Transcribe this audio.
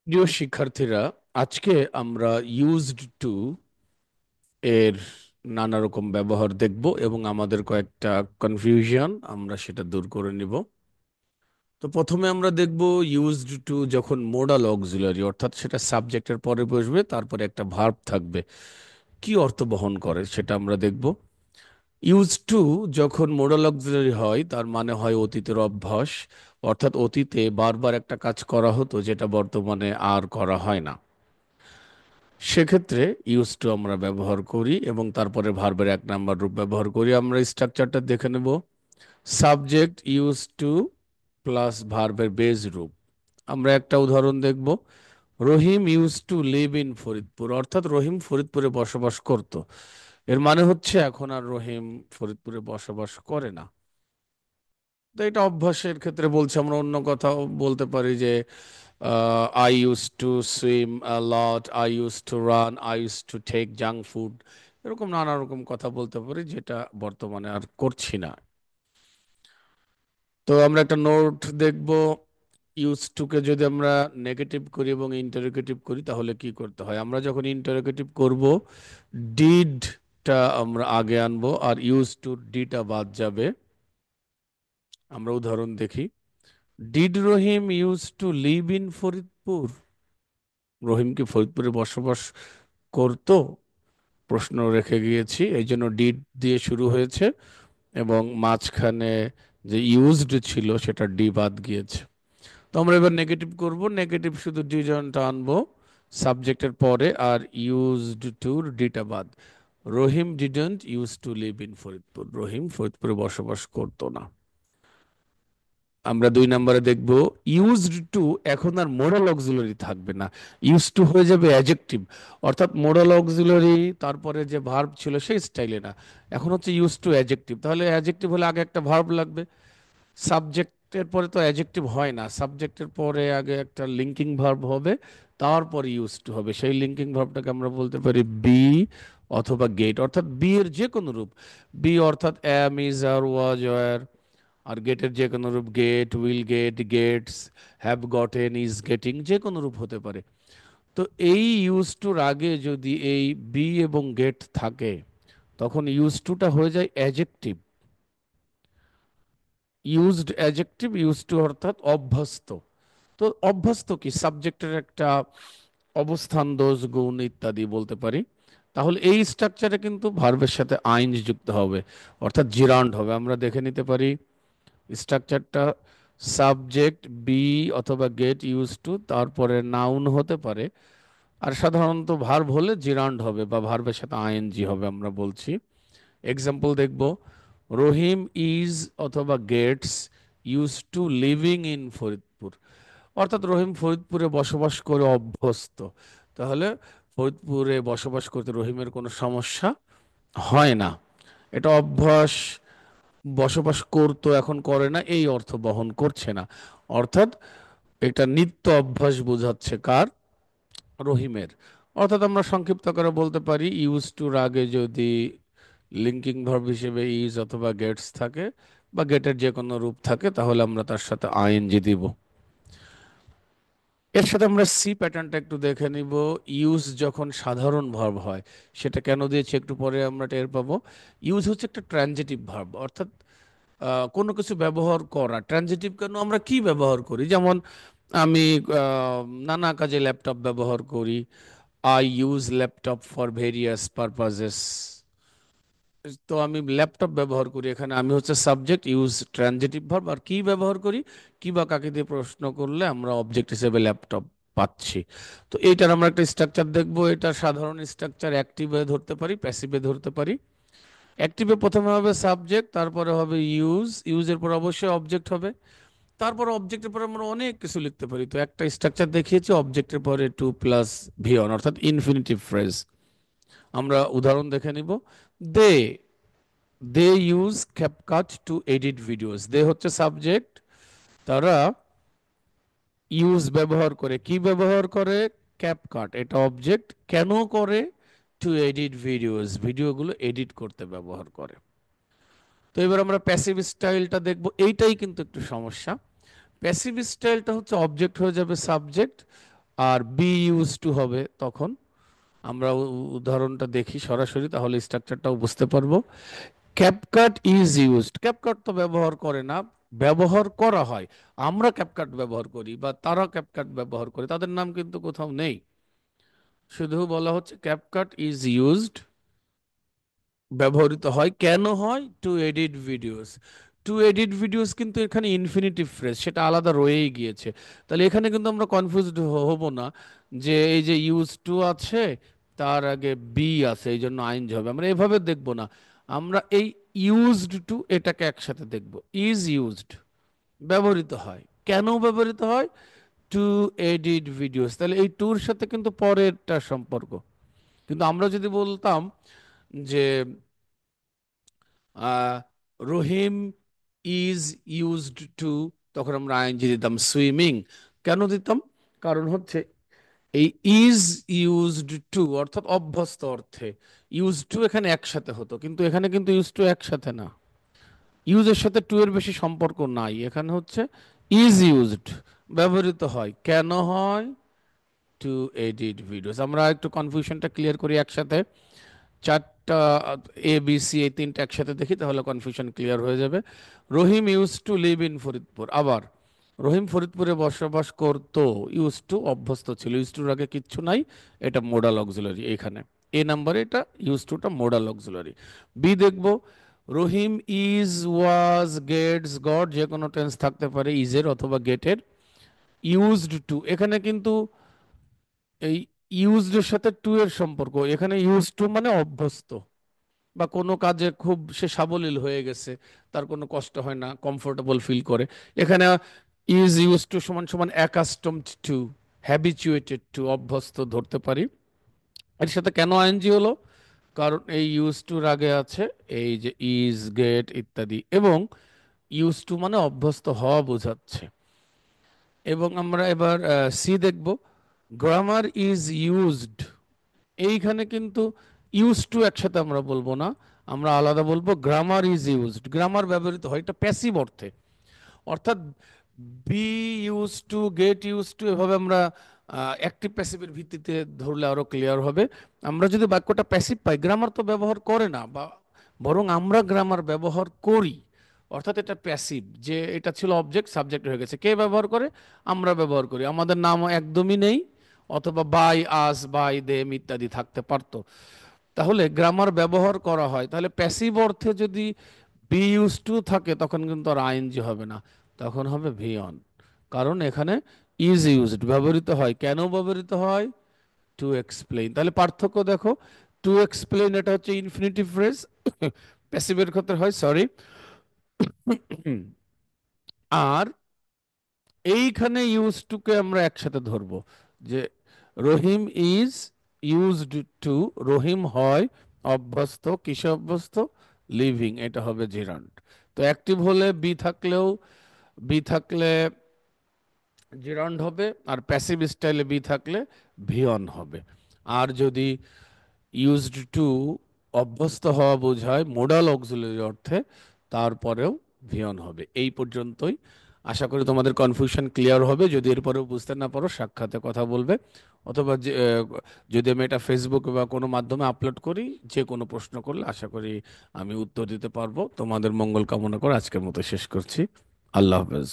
প্রিয় শিক্ষার্থীরা, আজকে আমরা ইউজড টু এর নানা রকম ব্যবহার দেখব এবং আমাদের কয়েকটা কনফিউশন আমরা সেটা দূর করে নিব। তো প্রথমে আমরা দেখব ইউজড টু যখন মোডাল অক্সিলারি, অর্থাৎ সেটা সাবজেক্টের পরে বসবে, তারপরে একটা ভার্ব থাকবে, কি অর্থ বহন করে সেটা আমরা দেখব। ইউজ টু যখন মোডাল অক্সিলারি হয় তার মানে হয় অতীতের অভ্যাস, অর্থাৎ অতীতে বারবার একটা কাজ করা হতো যেটা বর্তমানে আর করা হয় না। সেক্ষেত্রে ইউজ টু আমরা ব্যবহার করি এবং তারপরে ভার্বের এক নাম্বার রূপ ব্যবহার করি। আমরা স্ট্রাকচারটা দেখে নেব। সাবজেক্ট ইউজ টু প্লাস ভার্বের বেজ রূপ। আমরা একটা উদাহরণ দেখব। Rahim use to live in Faridpur, অর্থাৎ রহিম ফরিদপুরে বসবাস করত। এর মানে হচ্ছে এখন আর রহিম ফরিদপুরে বসবাস করে না। তো এটা অভ্যাসের ক্ষেত্রে বলছে। আমরা অন্য কথাও বলতে পারি যে I use to swim a lot, I use to run, I use to take junk food. এরকম নানা রকম কথা বলতে পারি যেটা বর্তমানে আর করছি না। তো আমরা একটা নোট দেখব। ইউজ টু কে যদি আমরা নেগেটিভ করি এবং ইন্টারোগেটিভ করি তাহলে কি করতে হয়। আমরা যখন ইন্টারোগেটিভ করব, ডিডটা আমরা আগে আনবো আর ইউজ টু ডিটা বাদ যাবে। আমরা উদাহরণ দেখি। Did Rahim use to live in Faridpur? Rahim কি ফরিদপুরে বসবাস করতো? প্রশ্ন রেখে গিয়েছি, এই জন্য ডিড দিয়ে শুরু হয়েছে এবং মাঝখানে যে ইউজড ছিল সেটা ডি বাদ গিয়েছে। তো আমরা এবার নেগেটিভ করব। নেগেটিভ শুধু ডিডন্ট আনবো সাবজেক্টের পরে আর ইউজড টু ডিটা বাদ। Rahim didn't use to live in Faridpur, Rahim ফরিদপুরে বসবাস করতো না। আমরা দুই নম্বরে দেখব, ইউজড টু এখন আর মোডাল অক্সিলারি থাকবে না, ইউজ টু হয়ে যাবে অ্যাডজেক্টিভ। অর্থাৎ মোডাল অক্সিলারি তারপরে যে ভার্ব ছিল সেই স্টাইলে না, এখন হচ্ছে ইউজ টু অ্যাডজেক্টিভ। তাহলে অ্যাডজেক্টিভ হলে আগে একটা ভার্ব লাগবে। সাবজেক্টের পরে তো অ্যাডজেক্টিভ হয় না, সাবজেক্টের পরে আগে একটা লিঙ্কিং ভার্ব হবে, তারপর ইউজ টু হবে। সেই লিঙ্কিং ভার্বটাকে আমরা বলতে পারি বি অথবা গেট, অর্থাৎ বি এর যে কোনো রূপ। বি অর্থাৎ অ্যাম, ইজ, আর, ওয়াজ, ওয়্যার। আর গেটের যে কোনো রূপ, get, will get, gets, have gotten, is getting, যে কোনো রূপ হতে পারে। তো এই ইউজ টুর আগে যদি এই বি এবং গেট থাকে তখন ইউজ টুটা হয়ে যায় adjective. Used adjective, use to অর্থাৎ অভ্যস্ত। তো অভ্যস্ত কি সাবজেক্টের একটা অবস্থান, দোষ, গুণ ইত্যাদি বলতে পারি। তাহলে এই স্ট্রাকচারে কিন্তু ভার্বের সাথে আইন যুক্ত হবে, অর্থাৎ জিরান্ড হবে। আমরা দেখে নিতে পারি স্ট্রাকচারটা। সাবজেক্ট বি অথবা গেট ইউজ টু, তারপরে নাউন হতে পারে, আর সাধারণত ভার্ব হলে জিরান্ড হবে বা ভার্বের সাথে আইএনজি হবে আমরা বলছি। এক্সাম্পল দেখব। রহিম ইজ অথবা gets use to living in Faridpur, অর্থাৎ রহিম ফরিদপুরে বসবাস করে অভ্যস্ত। তাহলে ফরিদপুরে বসবাস করতে রহিমের কোনো সমস্যা হয় না। এটা অভ্যাস, বসবাস করতো এখন করে না এই অর্থ বহন করছে না। অর্থাৎ এটা নিত্য অভ্যাস বোঝাচ্ছে কার? রহিমের। অর্থাৎ আমরা সংক্ষিপ্ত করে বলতে পারি ইউজ টুর আগে যদি লিঙ্কিং ভার্ব হিসেবে ইজ অথবা গেটস থাকে বা গেটের যে কোনো রূপ থাকে তাহলে আমরা তার সাথে আইএনজি দিব। এর সাথে আমরা সি প্যাটার্নটা একটু দেখে নিব। ইউজ যখন সাধারণ ভার্ব হয়, সেটা কেন দিয়েছে একটু পরে আমরা টের পাবো। ইউজ হচ্ছে একটা ট্রানজিটিভ ভার্ব, অর্থাৎ কোনো কিছু ব্যবহার করা। ট্রানজিটিভ কেন? আমরা কি ব্যবহার করি, যেমন আমি নানা কাজে ল্যাপটপ ব্যবহার করি। I use laptop for various purposes. তো আমি ল্যাপটপ ব্যবহার করি, এখানে আমি হচ্ছে সাবজেক্ট, ইউজ ট্রানজিটিভ ভার্ব। আর কি ব্যবহার করি, কি বা কাকে দিয়ে প্রশ্ন করলে আমরা অবজেক্ট হিসেবে ল্যাপটপ পাচ্ছি। তো এইটার আমরা একটা স্ট্রাকচার দেখবো। এটা সাধারণ স্ট্রাকচার, অ্যাক্টিভে ধরতে পারি, প্যাসিভে ধরতে পারি। অ্যাক্টিভে প্রথমে হবে সাবজেক্ট, তারপরে হবে ইউজ, ইউজের পর অবশ্যই অবজেক্ট হবে, তারপর অবজেক্টের পরে আমরা অনেক কিছু লিখতে পারি। তো একটা স্ট্রাকচার দেখিয়েছি, অবজেক্টের পরে টু প্লাস ভি অন, অর্থাৎ ইনফিনিটিভ ফ্রেজ। আমরা উদাহরণ দেখে নিব। They they use CapCut to edit videos. They হচ্ছে সাবজেক্ট, তারা ইউজ ব্যবহার করে, কি ব্যবহার করে? ক্যাপকাট, এটা অবজেক্ট। কেন করে? টু এডিট ভিডিওস, ভিডিওগুলো এডিট করতে ব্যবহার করে। তো এবার আমরা প্যাসিভ স্টাইলটা দেখব। এইটাই কিন্তু একটু সমস্যা। প্যাসিভ স্টাইলটা হচ্ছে অবজেক্ট হয়ে যাবে সাবজেক্ট, আর বি ইউজ টু হবে তখন। আমরা উদাহরণটা দেখি সরাসরি, তাহলে স্ট্রাকচারটাও বুঝতে পারবো। ক্যাপকাট ইজ ইউজড, ক্যাপকাট তো ব্যবহার করে না, ব্যবহার করা হয়। আমরা ক্যাপকাট ব্যবহার করি বা তারা ক্যাপকাট ব্যবহার করে, তাদের নাম কিন্তু কোথাও নেই। শুধু বলা হচ্ছে ক্যাপকাট ইজ ইউজড, ব্যবহৃত হয়। কেন হয়? Two edit videos. Two edit videos কিন্তু এখানে ইনফিনিটিভ ফ্রেজ, সেটা আলাদা রয়েই গিয়েছে। তাহলে এখানে কিন্তু আমরা কনফিউজড হব না যে এই যে ইউজ টু আছে, তার আগে বি আছে, এই জন্য আইনজ হবে, আমরা এভাবে দেখব না। আমরা এই ইউজড টু এটাকে একসাথে দেখব। ইজ ইউজড, ব্যবহৃত হয়। কেন ব্যবহৃত হয়? Two edit videos. তাহলে এই টুর সাথে কিন্তু পরেরটা সম্পর্ক। কিন্তু আমরা যদি বলতাম যে আহ, রহিম ইজ ইউজড টু, তখন আমরা আইএনজি দিতাম সুইমিং। কেন দিতাম? কারণ হচ্ছে এই ইজ ইউজড টু অর্থাৎ অভ্যস্ত অর্থে, ইউজ টু এখানে একসাথে হতো, কিন্তু এখানে কিন্তু ইউজ টু একসাথে না। ইউজের সাথে টু এর বেশি সম্পর্ক নাই, এখানে হচ্ছে ইজ ইউজড, ব্যবহৃত হয়। কেন হয়? Two edit videos. আমরা একটু কনফিউশনটা ক্লিয়ার করি একসাথে। চারটা এ বি সি, এই তিনটা একসাথে দেখি, তাহলে কনফিউশন ক্লিয়ার হয়ে যাবে। Rahim use to live in Faridpur. আবার রহিম ফরিদপুরে বসবাস করতো। ইউজ টু অভ্যস্ত ছিল, ইউজ টুর আগে কিচ্ছু নাই, এটা মোডাল অক্সিলারি এখানে। এ নাম্বারে এটা ইউজ টুটা মোডাল অক্সিলারি। বি দেখবো, রহিম ইজ ওয়াজ গেটস গট, যে কোনো টেন্স থাকতে পারে ইজের অথবা গেটের। ইউজড টু, এখানে কিন্তু এই ইউজড এর সাথে টু এর সম্পর্ক। এখানে ইউজ টু মানে অভ্যস্ত, বা কোনো কাজে খুব সে সাবলীল হয়ে গেছে, তার কোনো কষ্ট হয় না, কমফোর্টেবল ফিল করে। এখানে ইজ ইউজ টু সমান সমান অ্যাকাস্টমড টু, হ্যাবিচুয়েটেড টু, অভ্যস্ত ধরতে পারি। এর সাথে কেন আইএনজি হলো? কারণ এই ইউজ টুর আগে আছে এই যে ইজ, গেট ইত্যাদি, এবং ইউজ টু মানে অভ্যস্ত হওয়া বোঝাচ্ছে। এবং আমরা এবার সি দেখব, গ্রামার ইজ ইউজড। এইখানে কিন্তু ইউজ টু একসাথে আমরা বলবো না, আমরা আলাদা বলবো গ্রামার ইজ ইউজড। গ্রামার ব্যবহৃত হয়, এটা প্যাসিভ অর্থে। অর্থাৎ be use to, get use to, এভাবে আমরা অ্যাক্টিভ প্যাসিভের ভিত্তিতে ধরলে আরো ক্লিয়ার হবে। আমরা যদি বাক্যটা প্যাসিভ পাই, গ্রামার তো ব্যবহার করে না, বা বরং আমরা গ্রামার ব্যবহার করি, অর্থাৎ এটা প্যাসিভ, যে এটা ছিল অবজেক্ট, সাবজেক্ট হয়ে গেছে। কে ব্যবহার করে? আমরা ব্যবহার করি। আমাদের নাম একদমই নেই, অথবা বাই, আস, বাই, দেম ইত্যাদি থাকতে পারতো। তাহলে গ্রামার ব্যবহার করা হয়, তাহলে প্যাসিভ অর্থে যদি বি ইউজ টু থাকে, তখন কিন্তু আর আইএনজি হবে না, তখন হবে ভি অন। কারণ এখানে ইজ ইউজড ব্যবহৃত হয়। কেন ব্যবহৃত হয়? To explain. তাহলে পার্থক্য দেখো, টু এক্সপ্লেইন এটা হচ্ছে ইনফিনিটিভ ফ্রেজ, প্যাসিভের ক্ষেত্রে হয়, সরি। আর এইখানে ইউজ টু কে আমরা একসাথে ধরবো, যে রহিম ইজ ইউজড টু, রহিম হয় অভ্যস্ত, কিসে অভ্যস্ত? লিভিং, এটা হবে জিরান্ড। তো অ্যাক্টিভ হলে বি থাকলেও, বি থাকলে জিরান্ড হবে, আর প্যাসিভ স্টাইলে বি থাকলে ভিয়ন হবে। আর যদি ইউজড টু অভ্যস্ত হওয়া বোঝায় মোডাল অক্সিলারি অর্থে, তারপরেও ভিয়ন হবে। এই পর্যন্তই। আশা করি তোমাদের কনফিউশন ক্লিয়ার হবে। যদি এরপরেও বুঝতে না পারো, সাক্ষাতে কথা বলবে, অথবা যে যদি আমি এটা ফেসবুক বা কোনো মাধ্যমে আপলোড করি, যে কোনো প্রশ্ন করলে আশা করি আমি উত্তর দিতে পারবো। তোমাদের মঙ্গল কামনা করে আজকের মতো শেষ করছি। আল্লাহ হাফেজ।